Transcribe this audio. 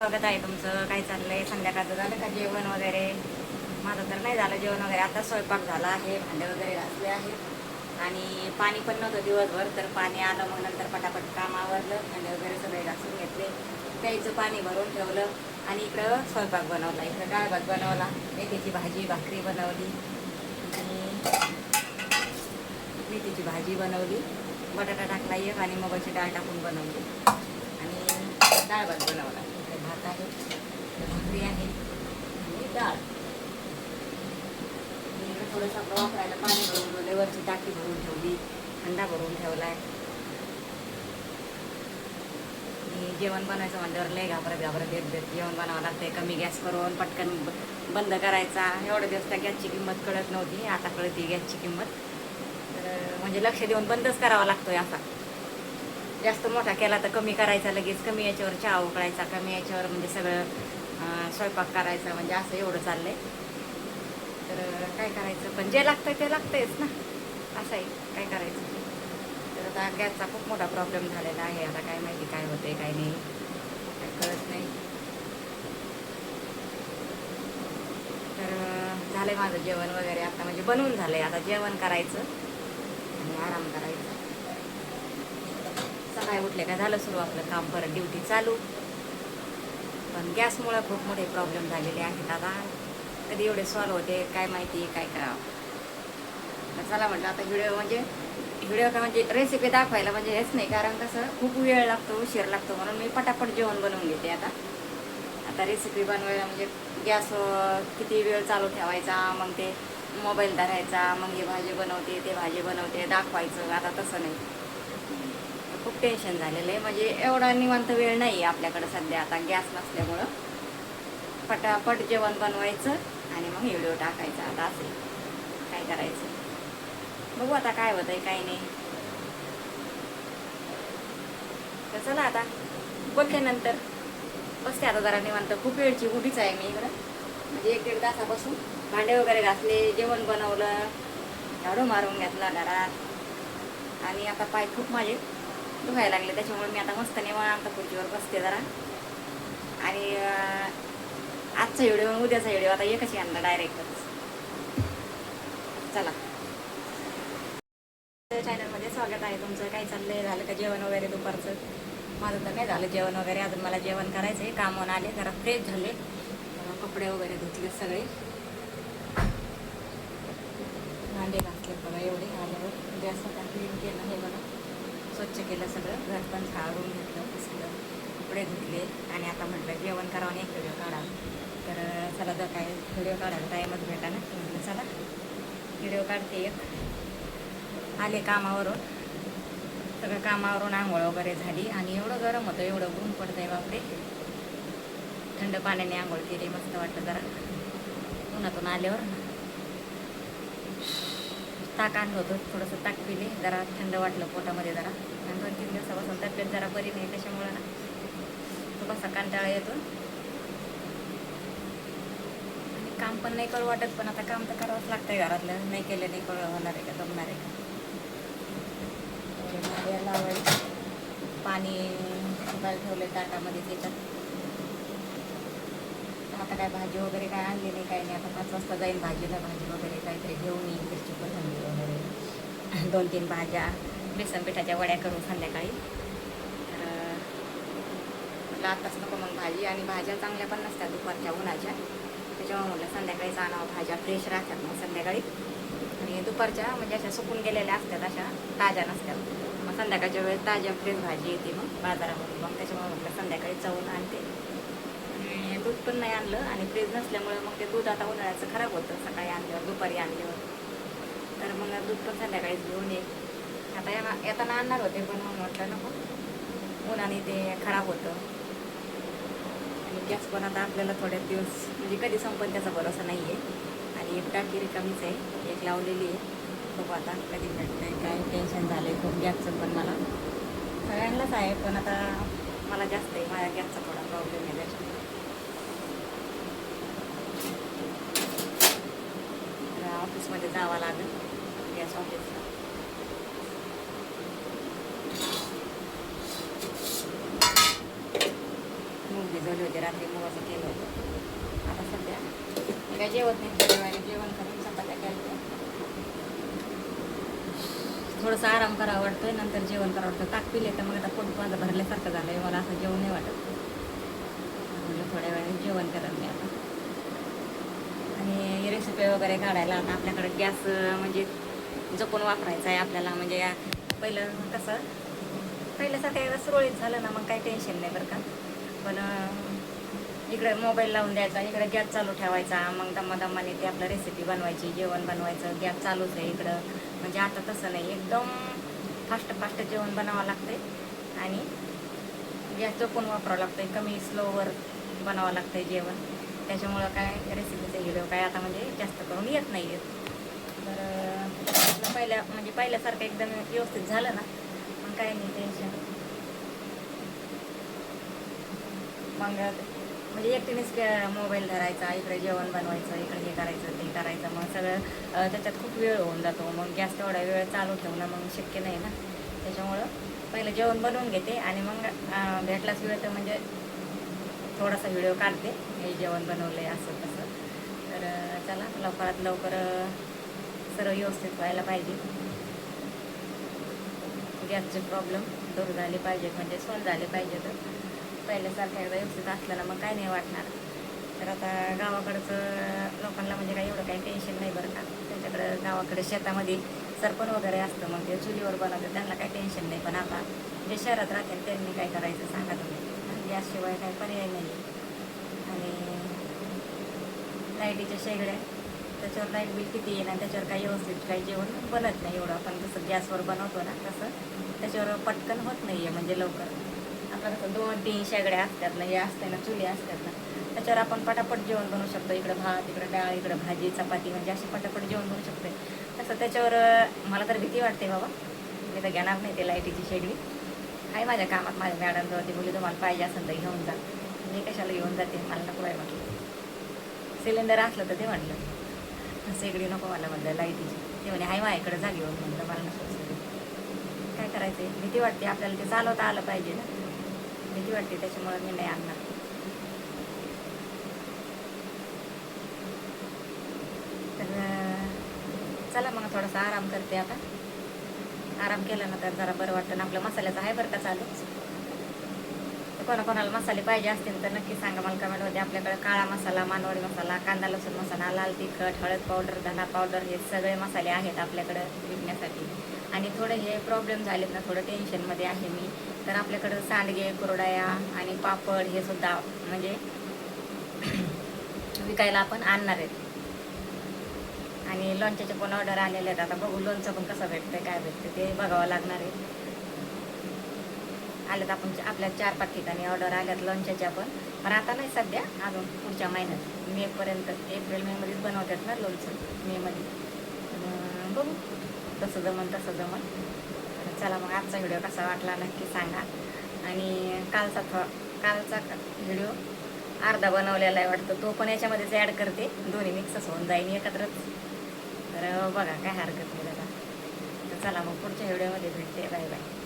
स्वागत आहे तुमचं. काय चाललंय? संध्याकाळचं झालं का जेवण वगैरे? माझं तर नाही झालं जेवण वगैरे. आता स्वयंपाक झाला आहे, भांडे वगैरे घासले आहेत आणि पाणी पण नव्हतं दिवसभर, तर पाणी आलं. मग नंतर पटापट काम आवरलं, भांडे वगैरे सगळे घासून घेतले, प्यायचं पाणी भरून ठेवलं आणि इकडं स्वयंपाक बनवला. इकडं डाळ भात बनवला, मेथीची भाजी भाकरी बनवली आणि मेथीची भाजी बनवली, बटाटा टाकला एक आणि मुगाची डाळ टाकून बनवली आणि डाळ भात बनवला. भात आहे, भाकरी आहे आणि डाळ. थोडंसं आपलं वापरायला पाणी भरून ठेवले, वरची टाकी भरून ठेवली, थंडा भरून ठेवलाय. आणि जेवण बनायचं म्हणल्यावर लय घाबरत येत जेवण बनावं लागतंय. कमी गॅस करून पटकन बंद करायचा. एवढे दिवस त्या गॅसची किंमत कळत नव्हती, आता कळते गॅसची किंमत. तर म्हणजे लक्ष देऊन बंदच करावा लागतोय. असा जास्त मोठा केला तर कमी करायचा, लगेच कमी याच्यावर चहा उकळायचा, कमी याच्यावर म्हणजे सगळं स्वयंपाक करायचा. म्हणजे असं एवढं चाललंय. तर काय करायचं, पण जे लागतंय ते लागतंयच ना, असं आहे. काय करायचं. तर आता गॅसचा खूप मोठा प्रॉब्लेम झालेला आहे. आता काय माहिती काय होतंय काय नाही, काय कळत नाही. तर झालंय माझं जेवण वगैरे आता, म्हणजे बनवून झालंय. आता जेवण करायचं आणि आराम करायचा. सकाळी उठले का झालं सुरू आपलं काम, परत ड्युटी चालू. पण गॅसमुळे खूप मोठे प्रॉब्लेम झालेले आहेत. आता कधी एवढे सॉल्व होते काय माहिती, काय करावं. चला म्हटलं आता व्हिडिओ का म्हणजे रेसिपी दाखवायला म्हणजे हेच नाही, कारण कसं खूप वेळ लागतो, उशीर लागतो, म्हणून मी पटापट जेवण बनवून घेते. आता रेसिपी बनवायला म्हणजे गॅस किती वेळ चालू ठेवायचा, मग ते मोबाईल धरायचा, मग हे भाजी बनवते ते भाजी बनवते दाखवायचं. आता तसं नाही, खूप टेन्शन झालेलं आहे. म्हणजे एवढा निवांत वेळ नाही आपल्याकडे सध्या, आता गॅस नसल्यामुळं. पटापट जेवण बनवायचं आणि मग व्हिडिओ टाकायचा. आता असेल काय करायचं, बघू आता काय होतंय काय नाही. तर चला आता बोलते नंतर. बसते आता जरा निवांत. खूप वेळची उभीच आहे मी इकडं, म्हणजे 1-1.5 तासापासून. भांडे वगैरे घासले, जेवण बनवलं, झाडू मारून घेतला घरात आणि आता पाय खूप माझे दुखायला लागले. त्याच्यामुळे मी आता मस्त निवांत खुर्चीवर बसते जरा. आणि आजचा व्हिडिओ उद्याचा व्हिडिओ आता एकच आणला डायरेक्टच. चला, चॅनलमध्ये स्वागत आहे तुमचं. काय चाललंय? झालं का जेवण वगैरे दुपारचं? माझं तर नाही झालं जेवण वगैरे अजून. मला जेवण करायचं आहे. कामावून आले, जरा फ्रेश झाले, कपडे वगैरे धुतले सगळे, भांडे घासले बघा एवढे. आल्यावर गॅस आता क्लीन केलं, हे बघा स्वच्छ केलं सगळं, घर पण झाडून घेतलं, पुसलं, कपडे धुतले आणि आता म्हटलं जेवण करावं आणि एक व्हिडिओ काढा. तर चला, तर काय व्हिडिओ काढायला टाईमच भेटा ना, म्हटलं चला व्हिडिओ काढते एक. आले कामावरून, सगळं कामावरून आंघोळ वगैरे झाली आणि एवढं गरम होतं, एवढं ऊन पडतंय बापरे. थंड पाण्याने आंघोळ केली, मस्त वाटतं जरा उन्हातून आल्यावर. ताक आणलं होतं, थोडंसं ताक पिले, जरा थंड वाटलं पोटामध्ये जरा. आणि 2-3 दिवसापासून तब्येत जरा बरी नाही, त्याच्यामुळं ना थोडासा कंटाळा येतो आणि काम पण नाही करू वाटत. पण आता काम तर करावंच लागतंय घरातलं, नाही केलं नाही कळलं होणार आहे का, जमणार आहे का. लावायचं पाणी उकळायला ठेवले ताटामध्ये त्याच्यात. आता काय भाजी वगैरे काय आणली नाही, काही नाही. आता 5 वाजता जाईन भाजीला, भाजी वगैरे काहीतरी घेऊन येईन, मिरची कोथिंबीर वगैरे 2-3 भाज्या, बेसन पिठाच्या वड्या करून संध्याकाळी. तर म्हटलं आत्ताच नको मग भाजी, आणि भाज्या चांगल्या पण नसतात दुपारच्या उन्हाच्या, त्याच्यामुळे म्हटलं संध्याकाळीच आणावं. भाज्या फ्रेश राहतात मग संध्याकाळी, आणि दुपारच्या म्हणजे अशा सुकून गेलेल्या असतात, अशा ताज्या नसतात. मग संध्याकाळच्या वेळेस ताज्या फ्रेश भाजी येते मग बाजारामध्ये. मग त्याच्यामुळे म्हटलं संध्याकाळी जाऊन आणते. दूध पण नाही आणलं आणि फ्रीज नसल्यामुळे मग ते दूध आता उन्हाळ्याचं खराब होतं. सकाळी आणल्यावर, दुपारी आणल्यावर, तर मग दूध पण संध्याकाळीच घेऊन ये. आता येताना आणणार होते, पण मग म्हटलं नको, उन्हाने ते खराब होतं. आणि गॅस पण आता आपल्याला थोड्याच दिवस म्हणजे कधी संपन त्याचा भरोसा नाही आहे. आणि एक टाकी रिकामीच आहे, एक लावलेली आहे. बघू आता कधी भेटतंय. काय टेन्शन झालं आहे खूप गॅसचं पण मला. सगळ्यांनाच आहे, पण आता मला जास्त आहे. माझ्या गॅसचा थोडा प्रॉब्लेम आहे, त्याच्यामुळे ऑफिसमध्ये जावं लागेल, गॅस ऑफिसला. मूग भिजवले होते रात्री, मुगाचं केलं होतं. आता सध्या मी काय जेवत नाही, थोड्या वेळाने जेवण करून चपात्या केल्या. थोडंसं आराम करावं वाटतंय, नंतर जेवण करावं वाटतं. ताक पिले तर मग आता पोट माझं भरल्यासारखं झालं आहे, मला असं जेवण नाही वाटत. म्हटलं थोड्या वेळाने जेवण करेन मी आता. आणि रेसिपी वगैरे काढायला आता आपल्याकडे गॅस म्हणजे जपून वापरायचा आहे आपल्याला. म्हणजे पहिलं कसं पहिल्यासारखं एकदा सुरळीत झालं ना मग काही टेन्शन नाही बरं का. पण इकडे मोबाईल लावून द्यायचा, इकडे गॅस चालू ठेवायचा, मग दमादमाने ते आपलं रेसिपी बनवायची, जेवण बनवायचं, गॅस चालूच आहे इकडं. म्हणजे आता तसं नाही, एकदम फास्ट जेवण बनावं लागतंय आणि गॅस जपून वापरावं लागतंय, कमी स्लोवर बनावं लागतंय जेवण. त्याच्यामुळं काय रेसिपीचे व्हिडिओ काय आता म्हणजे जास्त करून येत नाही आहेत. तर पहिल्यासारखं एकदम व्यवस्थित झालं ना मग काय नाही टेन्शन. मग म्हणजे एकटीनेच मोबाईल धरायचा, इकडे जेवण बनवायचं, इकडे हे करायचं ते करायचं, मग सगळं त्याच्यात खूप वेळ होऊन जातो. मग गॅस तेवढा वेळ चालू ठेवणं मग शक्य नाही ना. त्याच्यामुळं पहिलं जेवण बनवून घेते आणि मग भेटलाच वेळ तर म्हणजे थोडासा व्हिडिओ काढते, हे जेवण बनवलं आहे असं तसं. तर चला लवकरात लवकर सर्व व्यवस्थित व्हायला पाहिजे. गॅसचे प्रॉब्लेम दूर झाले पाहिजेत, म्हणजे सॉल्व झाले पाहिजेत. पहिल्यासारखं एकदा व्यवस्थित असलं ना मग काय नाही वाटणार. तर आता गावाकडचं लोकांना म्हणजे काही एवढं काही टेन्शन नाही बरं का. त्यांच्याकडं गावाकडे शेतामध्ये सरपण वगैरे असतं, मग ते चुलीवर बनवतं, त्यांना काही टेन्शन नाही. पण आता जे शहरात राहतील त्यांनी काय करायचं सांगा तुम्ही. गॅसशिवाय काही पर्याय नाही. आणि लाईटीच्या शेगड्या, त्याच्यावर लाईट बिल किती येईल आणि त्याच्यावर काही व्यवस्थित काही जेवण बनत नाही एवढं. आपण जसं गॅसवर बनवतो ना तसं त्याच्यावर पटकन होत नाही आहे म्हणजे लवकर. आपलं कसं 2-3 शेगड्या असतात ना, हे असते ना, चुली असतात ना, त्याच्यावर आपण पटापट जेवण बनवू शकतो. इकडं भात, इकडं डाळ, इकडं भाजी चपाती, म्हणजे असे पटापट जेवण बनवू शकते. तसं त्याच्यावर मला तर भीती वाटते बाबा, मी तर घेणार नाही ते लाईटीची शेगडी. आहे माझ्या कामात, माझ्या मॅडमजवळ ती बोलली तुम्हाला पाहिजे असेल तर घेऊन जा. मी कशाला घेऊन जाते, मला नको आहे म्हटलं. सिलेंडर असलं तर ते म्हटलं, शेगडी नको मला म्हटलं लाईटीची. ते म्हणे हाय माझ्याकडे जा घेऊन, म्हटलं मला नको. काय करायचं आहे, भीती वाटते आपल्याला, ते चालवता आलं पाहिजे ना, भीती वाटते, त्याच्यामुळे मी नाही आणणार. तर चला मग थोडासा आराम करते आता. आराम केला ना तर जरा बरं वाटतं ना. आपलं मसाल्याचं आहे बरं का चालूच. तर कोणाकोणाला मसाले पाहिजे असतील तर नक्की सांगा मला कमेंटमध्ये. आपल्याकडे काळा मसाला, मानवडी मसाला, कांदा लसूण मसाला, लाल तिखट, हळद पावडर, धना पावडर, हे सगळे मसाले आहेत आपल्याकडं विकण्यासाठी. आणि थोडे हे प्रॉब्लेम झालेत ना, थोडं टेन्शनमध्ये आहे मी. तर आपल्याकडं सांडगे, कुरडया आणि पापड हे सुद्धा म्हणजे विकायला आपण आणणार आहेत. आणि लोणच्याचे पण ऑर्डर आलेले आहेत. आता बघू लोणचं पण कसं भेटतं काय भेटतं ते बघावं लागणार आहे. आल्यात आपण आपल्या 4-5 ठिकाणी ऑर्डर आल्यात लोणच्याच्या पण आता नाही सध्या, अजून पुढच्या महिन्यात मेपर्यंत, एप्रिल मेमध्येच बनवतात ना लोणचं, मेमध्ये. बघू तसं जमन. चला मग आजचा व्हिडिओ कसा वाटला नक्की सांगा. आणि कालचा व्हिडिओ अर्धा बनवलेला आहे वाटतं, तो पण याच्यामध्येच ॲड करते, दोन्ही मिक्सच होऊन जाईन एकत्रच. तर बघा काय हरकत नाही दादा. तर चला मग पुढच्या व्हिडिओमध्ये भेटते. Bye bye.